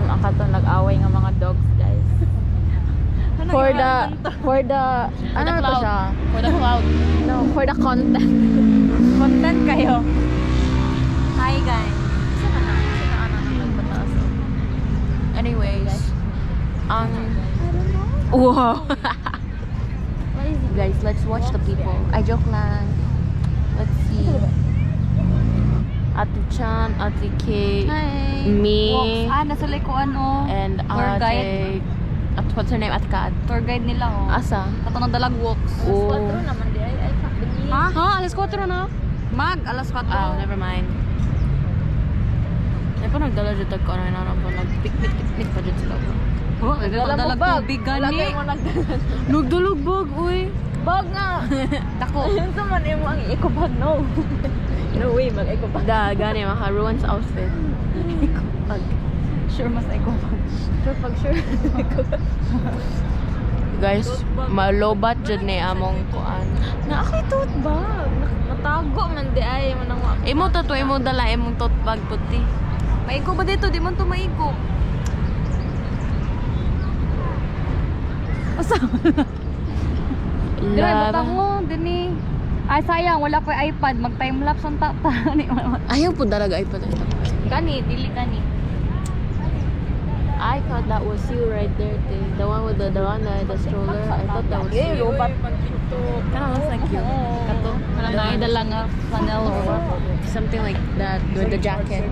Akatong nag-away nga mga dogs, guys. For the ano na to siya? For the cloud. No, for the content. Content kayo. Hi guys. Anyways, I don't know. wow. What is it? Guys, let's watch the people. I joke lang. Let's see. Ate Chan, Ate Kay, Hi. me, Nasa likuan and Tour guide. What's her name? Ate Kat. Tour guide nila Asa? Katong dalag walks. Oh. Alas 4 naman di ay sakit. Ha? Alas 4 na? Alas 4. Oh, never mind. Ay pa nagdala dyan ko ano na po. Nag-picnic pa dyan sila po. Dalag tubig gani. Nagdalog bag, uy. Bag nga. Dako. Ayun sa man mo ang eco-bag, no. No way, mag-eco-bag. Gani, maka-ruins outfit. Pag. Sure mas eco-bag. Sure. Guys, low budget ni among kuan. Na ako'y tote bag. Natago man di ay mo nang Imo to imo dala imong tote bag puti. Maiko ba dito? Di man to maiko. Asa? Dire butang mo dini. Ay sayang wala ko iPad, mag time lapse ang tata ni. Ayaw po talaga iPad. Gani, dili gani. I thought that was you right there, te. The one with the stroller. I thought that was you. robot Kind of looks like you. Kato. Wala na dala nga panel or what. Something like that with the jacket.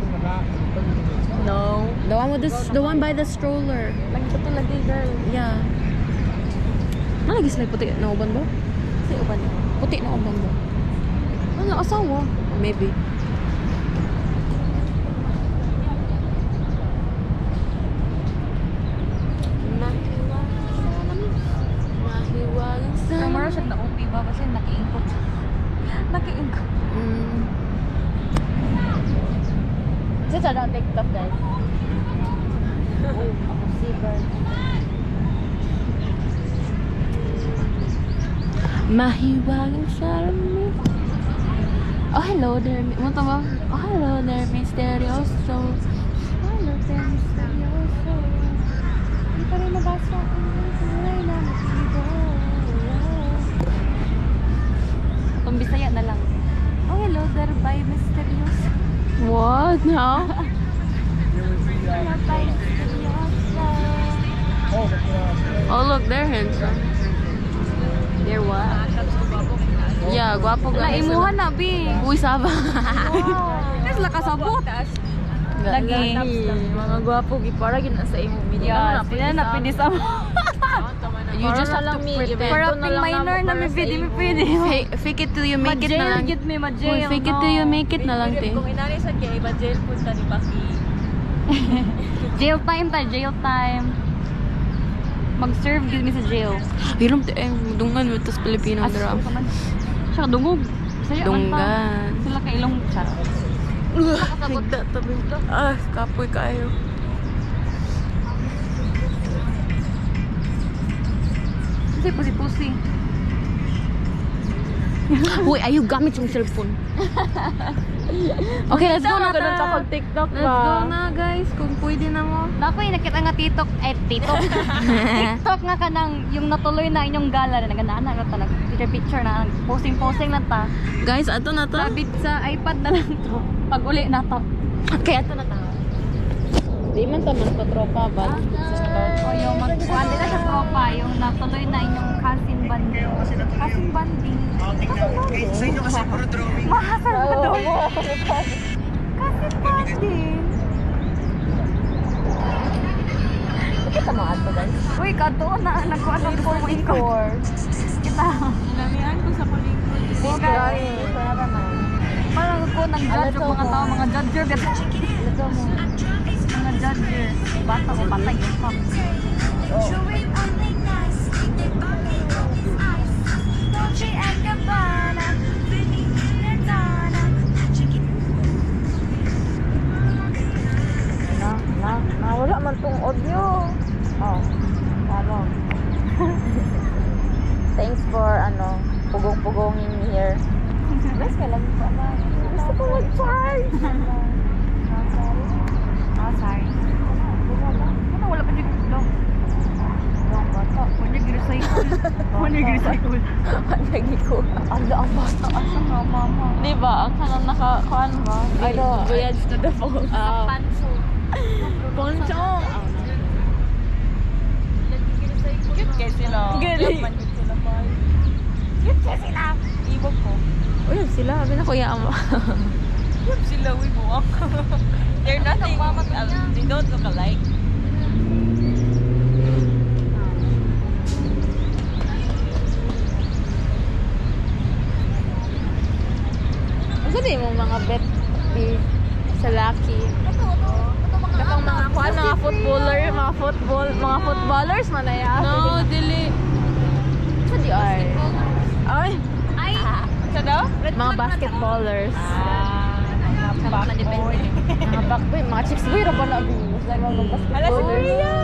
No. The one by the stroller. Lagi ko to lagi, girl. Yeah. Malagi sila puti na uban ba? Si uban. Puti na uban ba? Ano asawa? Maybe. Mahiwagang sa Kamara siya na upi ba kasi nakiingkot. Nakiingkot. Sa sa TikTok, guys. Ako si girl. Mahiwagang salamin. Oh, hello there. Ano to ba? Oh, hello there, misterioso. Hello there, misteryoso. Hindi pa rin nabasa ang kulay na masibo. Pambisaya na lang. Oh, hello there, bye, misteryoso. What? No? Hello, bye, misteryoso. Oh, look, they're handsome. They're what? Yeah, gwapo guys. Naimuhan na, Bi. Uy, saba. Kasi lakasabot. Lagi. Mga gwapo, para gina sa imo video. Yeah, sila na pwede sa You just have to pretend. Para ping minor na may pwede. Fake it till you make it na lang. Get me, Uy, ma-jail. fake it till you make it na lang, te. Kung inari sa kaya, iba jail punta ni Baki. Jail time. Mag-serve gid mi sa jail. Hiram te, dungan mo, tas Pilipino drama. Siya dungog. Saya Dunggan. Sila kay ilong chat. Higda, tabi. Kapoy kayo. Kasi pusi-pusi. Uy, ayaw gamit yung cellphone. Okay, let's go na Ganun ka ta. pag TikTok Let's go na, guys. Kung pwede na mo. Nakoy nakita nga TikTok. TikTok nga kanang yung natuloy na inyong gala na nagandaan na ta picture na posting na ta. Guys, ato na to. Sabit sa iPad na lang to. Pag uli na to. Okay, ato na to. Di man taman patropa ba? O yung magkuhan nila sa tropa, yung natuloy na inyong cousin banding. Cousin banding. Mahasal na daw. Cousin banding. Kita mo ato, guys. Uy, kato na. Nagkuhan ng po mo ikaw. Kita. Lamihan ko sa palingkod. Guys. Parang ako nag-judge yung mga tao, mga judger. Lato mo. Mga judger. Bata ko patay yung fuck. Wala man tong audio. Oh. Ano? Thanks for pugong-pugongin here. Guys, kailan pa ba? Gusto ko mag-charge. Oh, sorry. Lagi ko. Ang basta asa nga, mama. Di ba? Ang kanang nakakuan ba? Ano? Voyage to the falls. Panso. Poncho. Cute kayo sila. Gali. Cute kayo sila. Ibog ko. Uy, sila. Sabi na kuya mo. Cute sila. Uy, buwak. They're nothing. They don't look alike. Ano din mong mga bet sa Lucky? Katong mga kuan, mga footballers man na ya. No, dili. Sa di ay. Ay, Ay! Sa daw? mga basketballers. Backboy. Mga backboy, mga chicks boy ra ba na abuse. Like mga Hala si basketballers. Maria.